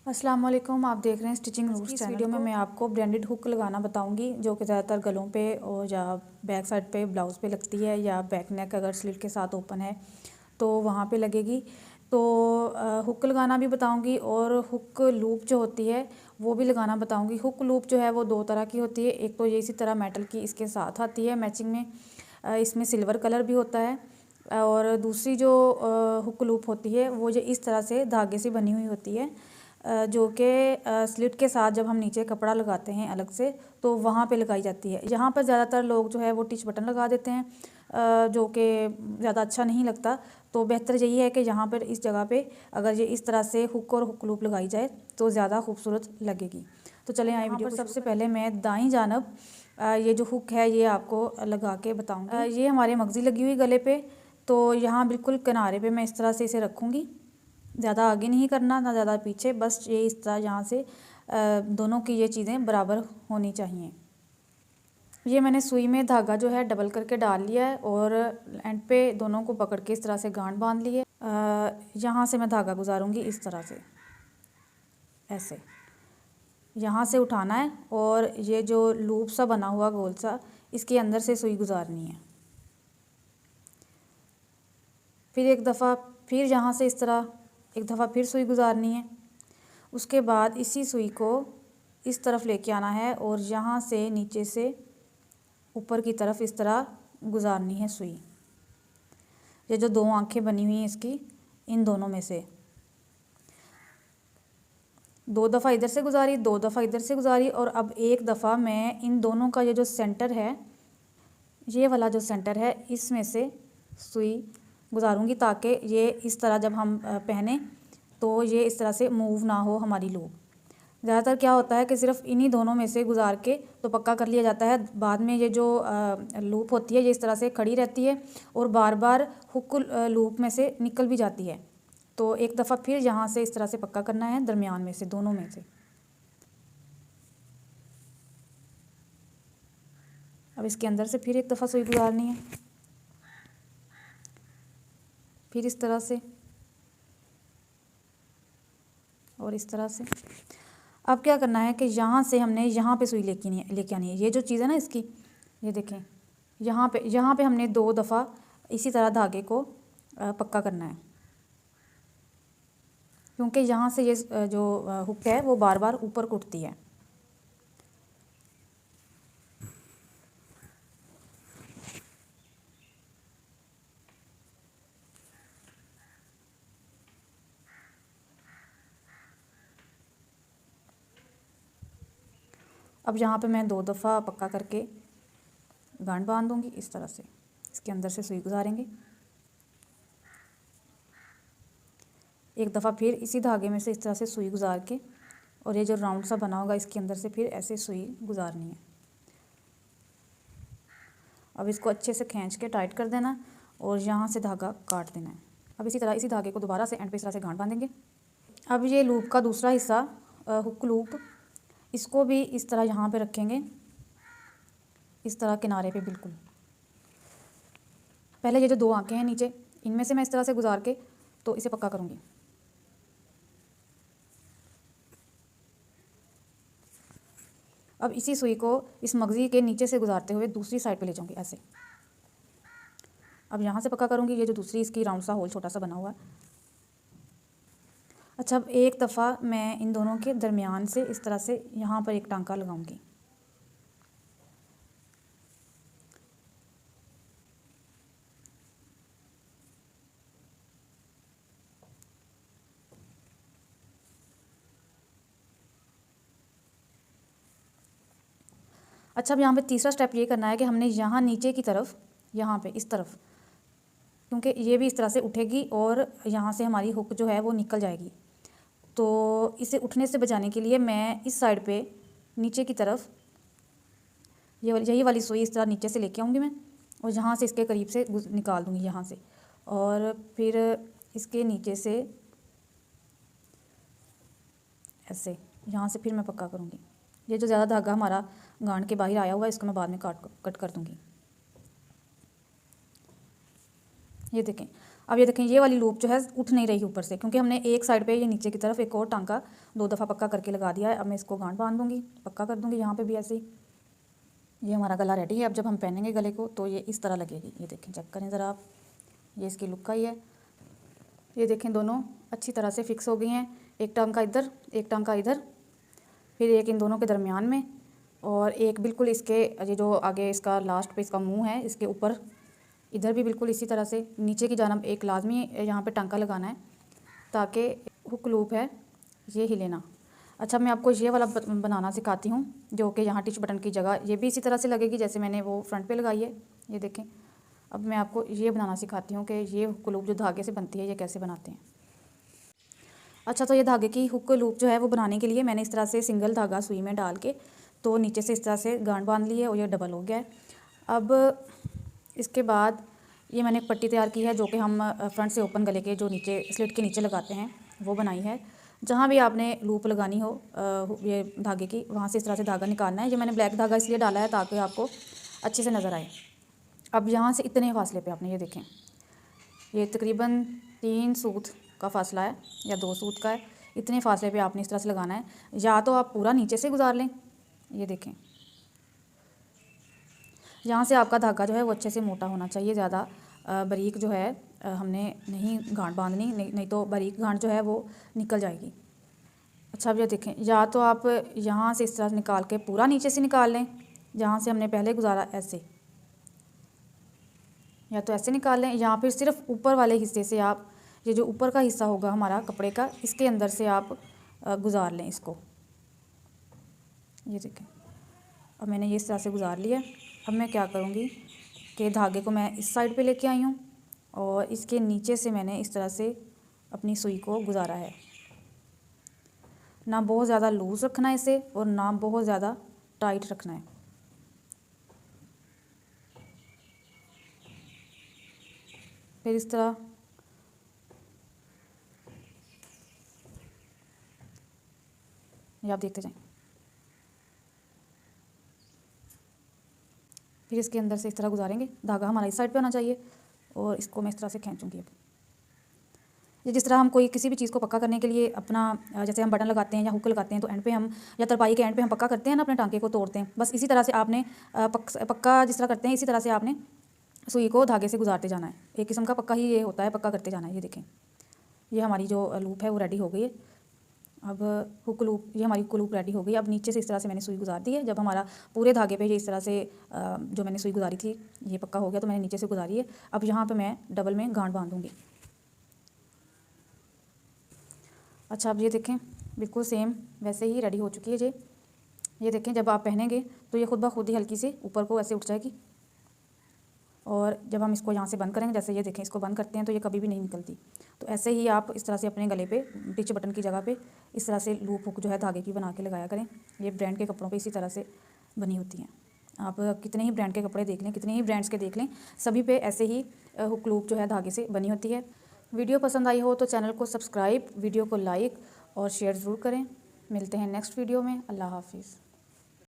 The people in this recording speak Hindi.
अस्सलाम वालेकुम। आप देख रहे हैं स्टिचिंग रूट्स। इस वीडियो में मैं आपको ब्रांडेड हुक लगाना बताऊंगी जो कि ज़्यादातर गलों पे और या बैक साइड पे ब्लाउज़ पे लगती है या बैक नेक अगर स्लिट के साथ ओपन है तो वहाँ पे लगेगी। तो हुक लगाना भी बताऊंगी और हुक लूप जो होती है वो भी लगाना बताऊंगी। हुक लूप जो है वो दो तरह की होती है। एक तो ये इसी तरह मेटल की इसके साथ आती है मैचिंग में, इसमें सिल्वर कलर भी होता है। और दूसरी जो हुक लूप होती है वो जो इस तरह से धागे से बनी हुई होती है, जो कि स्लिट के साथ जब हम नीचे कपड़ा लगाते हैं अलग से तो वहाँ पे लगाई जाती है। यहाँ पर ज़्यादातर लोग जो है वो टिच बटन लगा देते हैं, जो कि ज़्यादा अच्छा नहीं लगता। तो बेहतर यही है कि यहाँ पर इस जगह पे अगर ये इस तरह से हुक और हुक लूप लगाई जाए तो ज़्यादा खूबसूरत लगेगी। तो चलें आए वीडियो पर। सबसे पहले मैं दाईं जानब ये जो हुक है ये आपको लगा के बताऊँगी। ये हमारे मगज़ी लगी हुई गले पे, तो यहाँ बिल्कुल किनारे पे मैं इस तरह से इसे रखूँगी। ज़्यादा आगे नहीं करना ना ज़्यादा पीछे, बस ये इस तरह यहाँ से दोनों की ये चीज़ें बराबर होनी चाहिए। ये मैंने सुई में धागा जो है डबल करके डाल लिया है और एंड पे दोनों को पकड़ के इस तरह से गांठ बांध ली है। यहाँ से मैं धागा गुजारूंगी इस तरह से, ऐसे यहाँ से उठाना है और ये जो लूप सा बना हुआ गोल सा इसके अंदर से सुई गुजारनी है। फिर एक दफ़ा फिर यहाँ से इस तरह एक दफ़ा फिर सुई गुजारनी है। उसके बाद इसी सुई को इस तरफ लेके आना है और यहाँ से नीचे से ऊपर की तरफ इस तरह गुजारनी है सुई। ये जो दो आंखें बनी हुई हैं इसकी, इन दोनों में से दो दफ़ा इधर से गुजारी, दो दफ़ा इधर से गुजारी और अब एक दफ़ा मैं इन दोनों का ये जो सेंटर है, ये वाला जो सेंटर है इसमें से सुई गुजारूंगी ताकि ये इस तरह जब हम पहने तो ये इस तरह से मूव ना हो हमारी लूप। ज़्यादातर क्या होता है कि सिर्फ इन्हीं दोनों में से गुजार के तो पक्का कर लिया जाता है, बाद में ये जो लूप होती है ये इस तरह से खड़ी रहती है और बार बार हुक लूप में से निकल भी जाती है। तो एक दफ़ा फिर यहाँ से इस तरह से पक्का करना है दरमियान में से, दोनों में से। अब इसके अंदर से फिर एक दफ़ा सुई गुजारनी है, फिर इस तरह से और इस तरह से। अब क्या करना है कि यहाँ से हमने यहाँ पे सुई लेके आनी है। ये जो चीज़ है ना इसकी, ये देखें यहाँ पे हमने दो दफ़ा इसी तरह धागे को पक्का करना है, क्योंकि यहाँ से ये जो हुक है वो बार बार ऊपर को उठती है। अब यहाँ पे मैं दो दफ़ा पक्का करके गांठ बांध दूँगी इस तरह से, इसके अंदर से सुई गुजारेंगे। एक दफ़ा फिर इसी धागे में से इस तरह से सुई गुजार के और ये जो राउंड सा बना होगा इसके अंदर से फिर ऐसे सुई गुजारनी है। अब इसको अच्छे से खींच के टाइट कर देना और यहाँ से धागा काट देना है। अब इसी तरह इसी धागे को दोबारा से एंड पे इस तरह से गांठ बांधेंगे। अब ये लूप का दूसरा हिस्सा हुक लूप, इसको भी इस तरह यहाँ पे रखेंगे, इस तरह किनारे पे बिल्कुल। पहले ये जो दो आंखें हैं नीचे, इनमें से मैं इस तरह से गुजार के तो इसे पक्का करूँगी। अब इसी सुई को इस मगज़ी के नीचे से गुजारते हुए दूसरी साइड पे ले जाऊँगी ऐसे। अब यहाँ से पक्का करूँगी, ये जो दूसरी इसकी राउंड सा होल छोटा सा बना हुआ है। अच्छा, अब एक दफ़ा मैं इन दोनों के दरमियान से इस तरह से यहाँ पर एक टांका लगाऊंगी। अच्छा, अब यहाँ पे तीसरा स्टेप ये करना है कि हमने यहाँ नीचे की तरफ, यहाँ पे इस तरफ, क्योंकि ये भी इस तरह से उठेगी और यहाँ से हमारी हुक जो है वो निकल जाएगी। तो इसे उठने से बचाने के लिए मैं इस साइड पे नीचे की तरफ यही वाली सुई इस तरह नीचे से लेके आऊँगी मैं और यहाँ से इसके करीब से निकाल दूँगी यहाँ से, और फिर इसके नीचे से ऐसे यहाँ से फिर मैं पक्का करूँगी। ये जो ज़्यादा धागा हमारा गांठ के बाहर आया हुआ है इसको मैं बाद में कट कर दूँगी। ये देखें। अब ये देखें ये वाली लूप जो है उठ नहीं रही ऊपर से, क्योंकि हमने एक साइड पे ये नीचे की तरफ एक और टांका 2 दफ़ा पक्का करके लगा दिया है। अब मैं इसको गांठ बांध दूँगी, पक्का कर दूँगी यहाँ पे भी ऐसे ही। ये हमारा गला रेडी है। अब जब हम पहनेंगे गले को तो ये इस तरह लगेगी। ये देखें, चेक करें ज़रा आप, ये इसकी लुक का ही है। ये देखें दोनों अच्छी तरह से फिक्स हो गई हैं, एक टांका इधर एक टांका इधर, फिर एक इन दोनों के दरमियान में, और एक बिल्कुल इसके ये जो आगे इसका लास्ट पे इसका मुंह है इसके ऊपर, इधर भी बिल्कुल इसी तरह से नीचे की जानब एक लाजमी यहाँ पे टांका लगाना है ताकि हुक लूप है ये हिले ना। अच्छा, मैं आपको ये वाला बनाना सिखाती हूँ जो कि यहाँ टिच बटन की जगह ये भी इसी तरह से लगेगी जैसे मैंने वो फ्रंट पे लगाई है। ये देखें, अब मैं आपको ये बनाना सिखाती हूँ कि ये हुक लूप जो धागे से बनती है ये कैसे बनाते हैं। अच्छा, तो ये धागे की हुक लूप जो है वो बनाने के लिए मैंने इस तरह से सिंगल धागा सुई में डाल के तो नीचे से इस तरह से गांठ बांध ली है और ये डबल हो गया है। अब इसके बाद ये मैंने एक पट्टी तैयार की है जो कि हम फ्रंट से ओपन गले के जो नीचे स्लिट के नीचे लगाते हैं वो बनाई है। जहाँ भी आपने लूप लगानी हो ये धागे की, वहाँ से इस तरह से धागा निकालना है। ये मैंने ब्लैक धागा इसलिए डाला है ताकि आपको अच्छे से नज़र आए। अब यहाँ से इतने फासले पे आपने ये देखें, ये तकरीबन 3 सूत का फासला है या 2 सूत का है। इतने फासले पे आपने इस तरह से लगाना है, या तो आप पूरा नीचे से गुजार लें। ये देखें, यहाँ से आपका धागा जो है वो अच्छे से मोटा होना चाहिए, ज़्यादा बारीक जो है हमने नहीं गांठ बांधनी, नहीं तो बारीक गांठ जो है वो निकल जाएगी। अच्छा, अब ये देखें, या तो आप यहाँ से इस तरह से निकाल के पूरा नीचे से निकाल लें जहाँ से हमने पहले गुजारा ऐसे, या तो ऐसे निकाल लें, या फिर सिर्फ ऊपर वाले हिस्से से आप ये जो ऊपर का हिस्सा होगा हमारा कपड़े का इसके अंदर से आप गुजार लें इसको। ये देखें, अब मैंने ये इस तरह से गुजार लिया। अब मैं क्या करूँगी कि धागे को मैं इस साइड पे लेके आई हूँ और इसके नीचे से मैंने इस तरह से अपनी सुई को गुजारा है। ना बहुत ज़्यादा लूज़ रखना है इसे और ना बहुत ज़्यादा टाइट रखना है। फिर इस तरह ये आप देखते जाएं। फिर इसके अंदर से इस तरह गुजारेंगे, धागा हमारा इस साइड पे होना चाहिए और इसको मैं इस तरह से खींचूंगी। अब ये जिस तरह हम कोई किसी भी चीज़ को पक्का करने के लिए अपना जैसे हम बटन लगाते हैं या हुक लगाते हैं तो एंड पे हम या तरपाई के एंड पे हम पक्का करते हैं ना, अपने टांके को तोड़ते हैं, बस इसी तरह से आपने पक्का जिस तरह करते हैं इसी तरह से आपने सुई को धागे से गुजारते जाना है। एक किस्म का पक्का ही ये होता है, पक्का करते जाना है। ये देखें, ये हमारी जो लूप है वो रेडी हो गई है। अब हुक लूप, ये हमारी हुक लूप रेडी हो गई। अब नीचे से इस तरह से मैंने सुई गुजार दी है। जब हमारा पूरे धागे पे ये इस तरह से जो मैंने सुई गुजारी थी ये पक्का हो गया तो मैंने नीचे से गुजारी है। अब यहाँ पे मैं डबल में गांठ बांधूंगी। अच्छा, अब ये देखें बिल्कुल सेम वैसे ही रेडी हो चुकी है ये देखें, जब आप पहनेंगे तो ये खुद ब खुद ही हल्की से ऊपर को ऐसे उठ जाएगी और जब हम इसको यहाँ से बंद करेंगे, जैसे ये देखें इसको बंद करते हैं तो ये कभी भी नहीं निकलती। तो ऐसे ही आप इस तरह से अपने गले पे टिच बटन की जगह पे इस तरह से लूप हुक जो है धागे की बना के लगाया करें। ये ब्रांड के कपड़ों पे इसी तरह से बनी होती हैं। आप कितने ही ब्रांड के कपड़े देख लें, कितने ही ब्रांड्स के देख लें, सभी पे ऐसे ही हुक लूप जो है धागे से बनी होती है। वीडियो पसंद आई हो तो चैनल को सब्सक्राइब, वीडियो को लाइक और शेयर ज़रूर करें। मिलते हैं नेक्स्ट वीडियो में। अल्लाह हाफिज़।